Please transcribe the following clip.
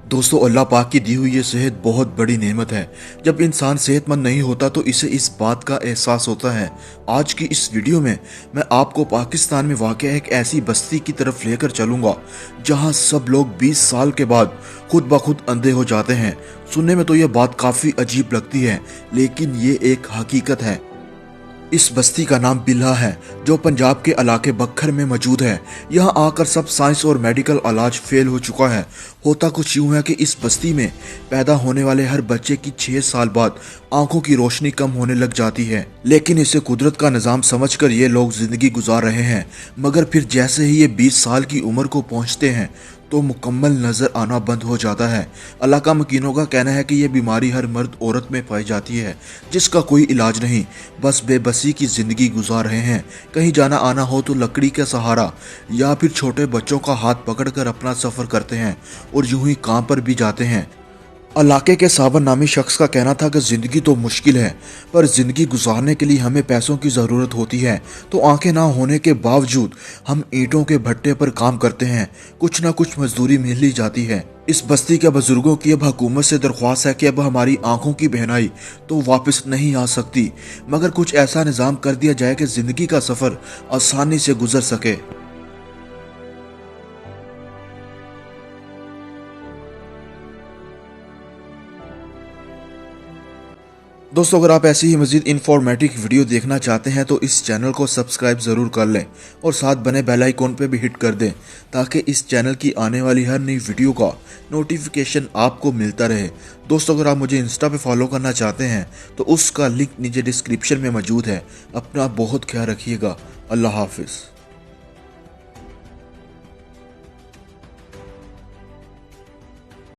दोस्तों, अल्लाह पाक की दी हुई ये सेहत बहुत बड़ी नेमत है। जब इंसान सेहतमंद नहीं होता तो इसे इस बात का एहसास होता है। आज की इस वीडियो में मैं आपको पाकिस्तान में वाक़ एक ऐसी बस्ती की तरफ लेकर चलूंगा जहां सब लोग 20 साल के बाद खुद ब खुद अंधे हो जाते हैं। सुनने में तो यह बात काफ़ी अजीब लगती है, लेकिन ये एक हकीकत है। इस बस्ती का नाम बिल्हा है, जो पंजाब के इलाके बखर में मौजूद है। यहाँ आकर सब साइंस और मेडिकल इलाज फेल हो चुका है। होता कुछ यूं है कि इस बस्ती में पैदा होने वाले हर बच्चे की 6 साल बाद आंखों की रोशनी कम होने लग जाती है, लेकिन इसे कुदरत का निजाम समझकर ये लोग जिंदगी गुजार रहे हैं। मगर फिर जैसे ही ये 20 साल की उम्र को पहुंचते हैं तो मुकम्मल नजर आना बंद हो जाता है। इलाका मकीनों का कहना है कि यह बीमारी हर मर्द औरत में पाई जाती है, जिसका कोई इलाज नहीं, बस बेबसी की जिंदगी गुजार रहे हैं। कहीं जाना आना हो तो लकड़ी का सहारा या फिर छोटे बच्चों का हाथ पकड़कर अपना सफर करते हैं और यूं ही काम पर भी जाते हैं। इलाके के सावन नामी शख्स का कहना था कि जिंदगी तो मुश्किल है, पर जिंदगी गुजारने के लिए हमें पैसों की ज़रूरत होती है, तो आंखें ना होने के बावजूद हम ईंटों के भट्टे पर काम करते हैं। कुछ ना कुछ मजदूरी मिल ही जाती है। इस बस्ती के बुजुर्गों की अब हुकूमत से दरख्वास्त है कि अब हमारी आंखों की बहनाई तो वापस नहीं आ सकती, मगर कुछ ऐसा निज़ाम कर दिया जाए कि जिंदगी का सफ़र आसानी से गुजर सके। दोस्तों, अगर आप ऐसी ही मज़ीद इन्फॉर्मेटिव वीडियो देखना चाहते हैं तो इस चैनल को सब्सक्राइब ज़रूर कर लें और साथ बने बेल आइकॉन पे भी हिट कर दें, ताकि इस चैनल की आने वाली हर नई वीडियो का नोटिफिकेशन आपको मिलता रहे। दोस्तों, अगर आप मुझे इंस्टा पे फॉलो करना चाहते हैं तो उसका लिंक नीचे डिस्क्रिप्शन में मौजूद है। अपना बहुत ख्याल रखिएगा। अल्लाह हाफिज़।